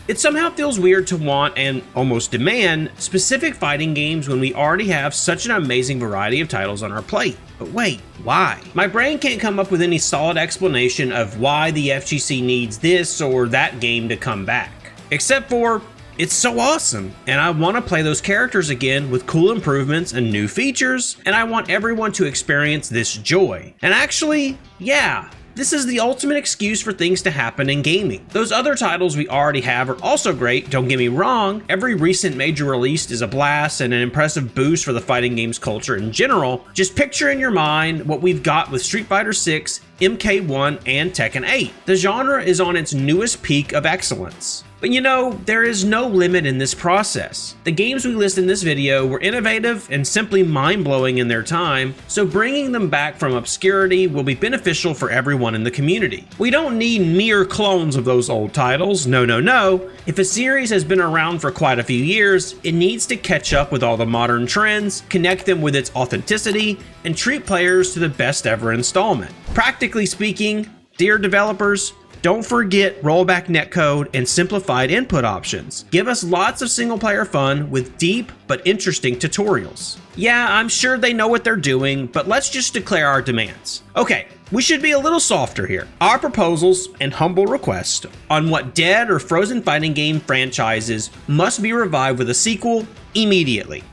It somehow feels weird to want and almost demand specific fighting games when we already have such an amazing variety of titles on our plate. But wait, why? My brain can't come up with any solid explanation of why the FGC needs this or that game to come back. Except for, it's so awesome, and I want to play those characters again with cool improvements and new features, and I want everyone to experience this joy. And actually, yeah, this is the ultimate excuse for things to happen in gaming. Those other titles we already have are also great, don't get me wrong. Every recent major release is a blast and an impressive boost for the fighting games culture in general. Just picture in your mind what we've got with Street Fighter 6, MK1, and Tekken 8. The genre is on its newest peak of excellence. But you know, there is no limit in this process. The games we list in this video were innovative and simply mind-blowing in their time, so bringing them back from obscurity will be beneficial for everyone in the community. We don't need mere clones of those old titles, no. If a series has been around for quite a few years, it needs to catch up with all the modern trends, connect them with its authenticity, and treat players to the best ever installment. Practically speaking, dear developers, don't forget rollback netcode and simplified input options. Give us lots of single player fun with deep but interesting tutorials. Yeah, I'm sure they know what they're doing, but let's just declare our demands. Okay, we should be a little softer here. Our proposals and humble requests on what dead or frozen fighting game franchises must be revived with a sequel immediately.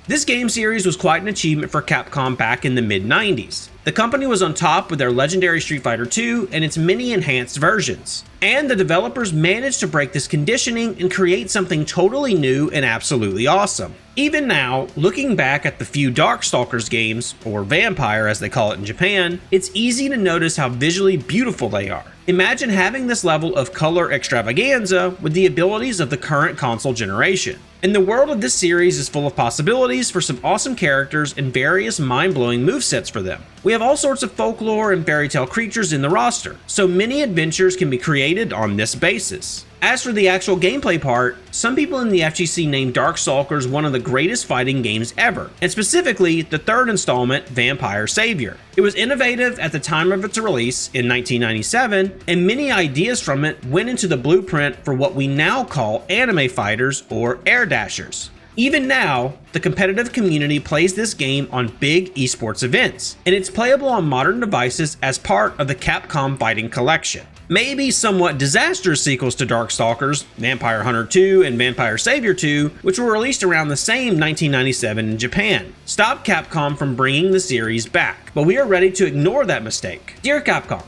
This game series was quite an achievement for Capcom back in the mid-90s. The company was on top with their legendary Street Fighter 2 and its many enhanced versions. And the developers managed to break this conditioning and create something totally new and absolutely awesome. Even now, looking back at the few Darkstalkers games, or Vampire as they call it in Japan, it's easy to notice how visually beautiful they are. Imagine having this level of color extravaganza with the abilities of the current console generation. And the world of this series is full of possibilities for some awesome characters and various mind-blowing movesets for them. We have all sorts of folklore and fairy tale creatures in the roster, so many adventures can be created on this basis. As for the actual gameplay part, some people in the FGC named Darkstalkers one of the greatest fighting games ever, and specifically the third installment, Vampire Savior. It was innovative at the time of its release in 1997, and many ideas from it went into the blueprint for what we now call anime fighters or air dashers. Even now, the competitive community plays this game on big esports events, and it's playable on modern devices as part of the Capcom Fighting Collection. Maybe somewhat disastrous sequels to Darkstalkers, Vampire Hunter 2 and Vampire Savior 2, which were released around the same 1997 in Japan, stopped Capcom from bringing the series back, but we are ready to ignore that mistake. Dear Capcom,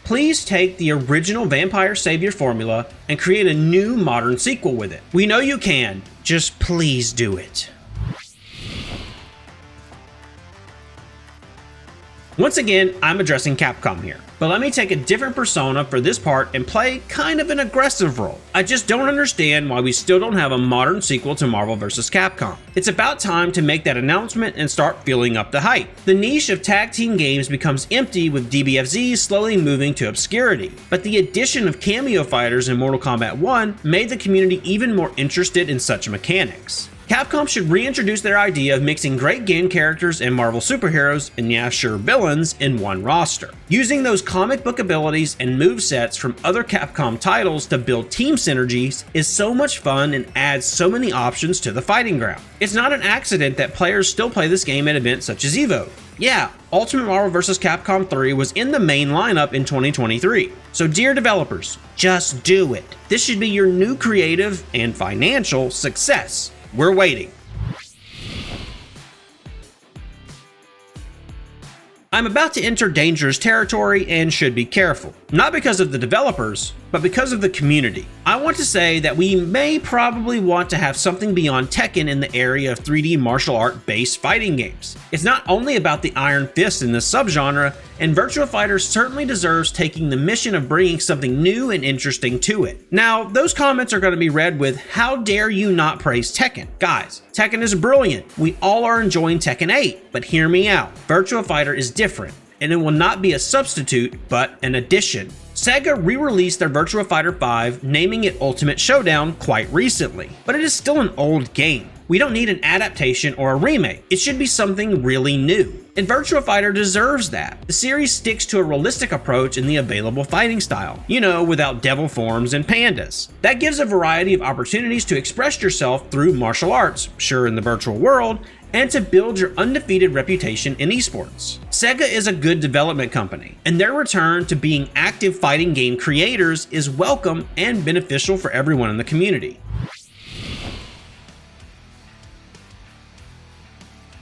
please take the original Vampire Savior formula and create a new modern sequel with it. We know you can, just please do it. Once again, I'm addressing Capcom here, but let me take a different persona for this part and play kind of an aggressive role. I just don't understand why we still don't have a modern sequel to Marvel vs. Capcom. It's about time to make that announcement and start filling up the hype. The niche of tag team games becomes empty with DBFZ slowly moving to obscurity, but the addition of cameo fighters in Mortal Kombat 1 made the community even more interested in such mechanics. Capcom should reintroduce their idea of mixing great game characters and Marvel superheroes, and yeah, sure, villains, in one roster. Using those comic book abilities and movesets from other Capcom titles to build team synergies is so much fun and adds so many options to the fighting ground. It's not an accident that players still play this game at events such as EVO. Yeah, Ultimate Marvel vs. Capcom 3 was in the main lineup in 2023. So dear developers, just do it. This should be your new creative and financial success. We're waiting. I'm about to enter dangerous territory and should be careful. Not because of the developers, but because of the community. I want to say that we may probably want to have something beyond Tekken in the area of 3D martial art based fighting games. It's not only about the Iron Fist in this subgenre, and Virtua Fighter certainly deserves taking the mission of bringing something new and interesting to it. Now, those comments are going to be read with, how dare you not praise Tekken? Guys, Tekken is brilliant. We all are enjoying Tekken 8, but hear me out. Virtua Fighter is different, and it will not be a substitute, but an addition. Sega re-released their Virtua Fighter 5, naming it Ultimate Showdown quite recently, but it is still an old game. We don't need an adaptation or a remake. It should be something really new. and Virtua Fighter deserves that. The series sticks to a realistic approach in the available fighting style, without devil forms and pandas. That gives a variety of opportunities to express yourself through martial arts, sure in the virtual world, and to build your undefeated reputation in esports. Sega is a good development company, and their return to being active fighting game creators is welcome and beneficial for everyone in the community.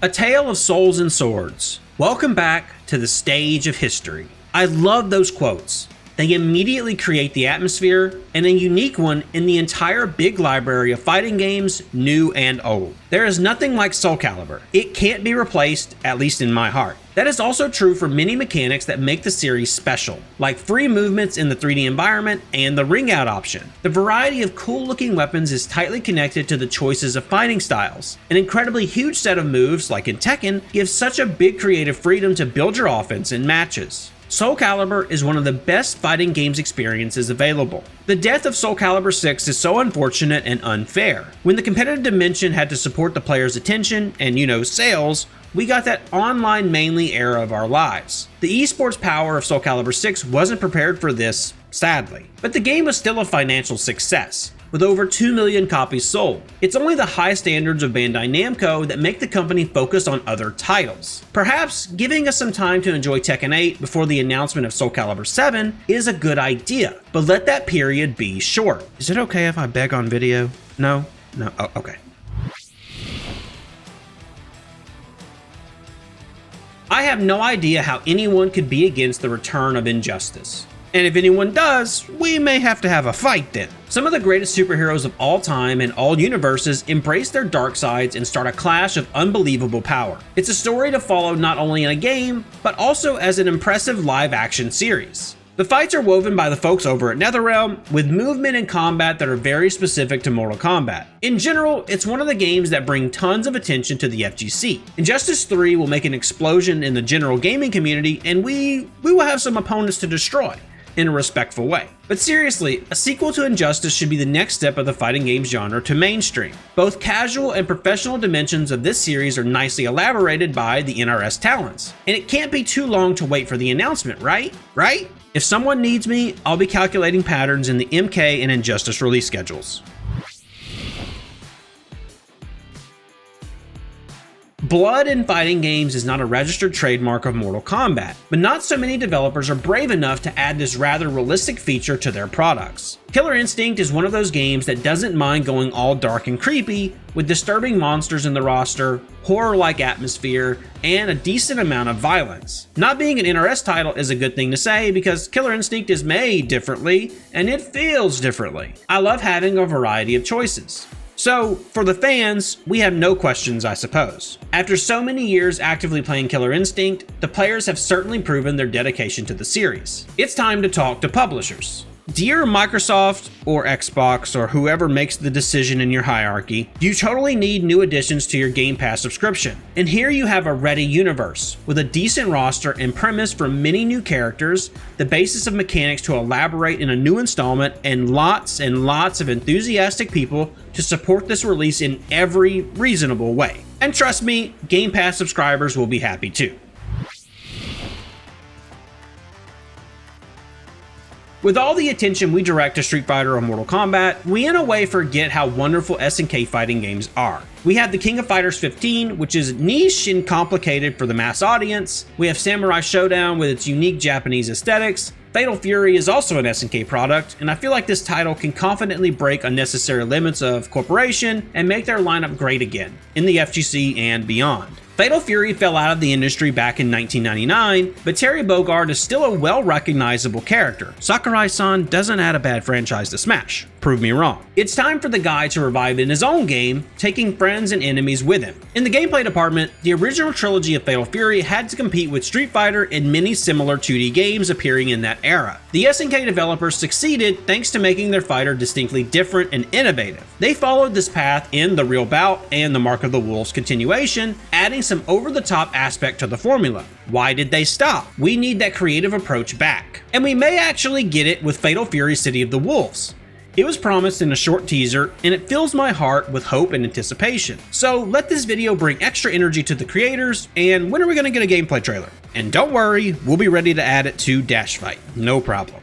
A Tale of Souls and Swords. Welcome back to the stage of history. I love those quotes. They immediately create the atmosphere, and a unique one in the entire big library of fighting games, new and old. There is nothing like Soul Calibur. It can't be replaced, at least in my heart. That is also true for many mechanics that make the series special, like free movements in the 3D environment and the ring out option. The variety of cool looking weapons is tightly connected to the choices of fighting styles. An incredibly huge set of moves, like in Tekken, gives such a big creative freedom to build your offense in matches. Soul Calibur is one of the best fighting games experiences available. The death of Soul Calibur 6 is so unfortunate and unfair. When the competitive dimension had to support the player's attention and, sales, we got that online mainly era of our lives. The esports power of Soul Calibur 6 wasn't prepared for this, sadly. But the game was still a financial success, with over 2 million copies sold. It's only the high standards of Bandai Namco that make the company focus on other titles. Perhaps giving us some time to enjoy Tekken 8 before the announcement of Soul Calibur 7 is a good idea, but let that period be short. Is it okay if I beg on video? No? No? Oh, okay. I have no idea how anyone could be against the return of Injustice. And if anyone does, we may have to have a fight then. Some of the greatest superheroes of all time and all universes embrace their dark sides and start a clash of unbelievable power. It's a story to follow not only in a game, but also as an impressive live-action series. The fights are woven by the folks over at NetherRealm, with movement and combat that are very specific to Mortal Kombat. In general, it's one of the games that bring tons of attention to the FGC. Injustice 3 will make an explosion in the general gaming community, and we will have some opponents to destroy in a respectful way. But seriously, a sequel to Injustice should be the next step of the fighting game genre to mainstream. Both casual and professional dimensions of this series are nicely elaborated by the NRS talents, and it can't be too long to wait for the announcement, right? Right? If someone needs me, I'll be calculating patterns in the MK and Injustice release schedules. Blood in fighting games is not a registered trademark of Mortal Kombat, but not so many developers are brave enough to add this rather realistic feature to their products. Killer Instinct is one of those games that doesn't mind going all dark and creepy, with disturbing monsters in the roster, horror-like atmosphere, and a decent amount of violence. Not being an NRS title is a good thing to say because Killer Instinct is made differently, and it feels differently. I love having a variety of choices. So, for the fans, we have no questions, I suppose. After so many years actively playing Killer Instinct, the players have certainly proven their dedication to the series. It's time to talk to publishers. Dear Microsoft or Xbox or whoever makes the decision in your hierarchy, you totally need new additions to your Game Pass subscription. And here you have a ready universe with a decent roster and premise for many new characters, the basis of mechanics to elaborate in a new installment, and lots of enthusiastic people to support this release in every reasonable way. And trust me, Game Pass subscribers will be happy too. With all the attention we direct to Street Fighter or Mortal Kombat, we in a way forget how wonderful SNK fighting games are. We have the King of Fighters 15, which is niche and complicated for the mass audience. We have Samurai Showdown with its unique Japanese aesthetics. Fatal Fury is also an SNK product, and I feel like this title can confidently break unnecessary limits of corporation and make their lineup great again, in the FGC and beyond. Fatal Fury fell out of the industry back in 1999, but Terry Bogard is still a well-recognizable character. Sakurai-san doesn't add a bad franchise to Smash. Prove me wrong. It's time for the guy to revive in his own game, taking friends and enemies with him. In the gameplay department, the original trilogy of Fatal Fury had to compete with Street Fighter and many similar 2D games appearing in that era. The SNK developers succeeded thanks to making their fighter distinctly different and innovative. They followed this path in The Real Bout and the Mark of the Wolves continuation, adding some over-the-top aspect to the formula. Why did they stop? We need that creative approach back. And we may actually get it with Fatal Fury City of the Wolves. It was promised in a short teaser, and it fills my heart with hope and anticipation. So let this video bring extra energy to the creators, and when are we going to get a gameplay trailer? And don't worry, we'll be ready to add it to DashFight, no problem.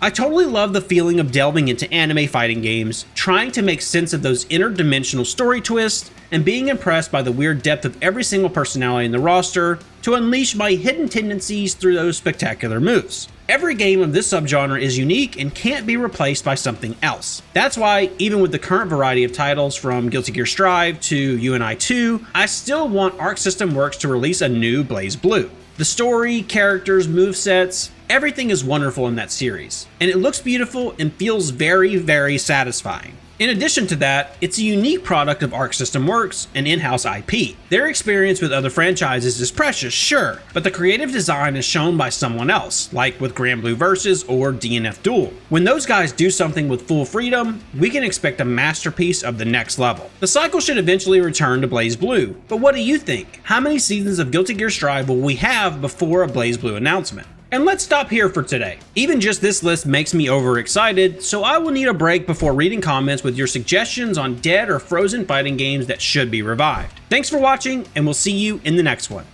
I totally love the feeling of delving into anime fighting games, trying to make sense of those interdimensional story twists, and being impressed by the weird depth of every single personality in the roster to unleash my hidden tendencies through those spectacular moves. Every game of this subgenre is unique and can't be replaced by something else. That's why, even with the current variety of titles from Guilty Gear Strive to UNI 2, I still want Arc System Works to release a new BlazBlue. The story, characters, movesets, everything is wonderful in that series, and it looks beautiful and feels very, very satisfying. In addition to that, it's a unique product of Arc System Works and in-house IP. Their experience with other franchises is precious, sure, but the creative design is shown by someone else, like with Granblue Versus or DNF Duel. When those guys do something with full freedom, we can expect a masterpiece of the next level. The cycle should eventually return to BlazBlue, but what do you think? How many seasons of Guilty Gear Strive will we have before a BlazBlue announcement? And let's stop here for today. Even just this list makes me overexcited, so I will need a break before reading comments with your suggestions on dead or frozen fighting games that should be revived. Thanks for watching, and we'll see you in the next one.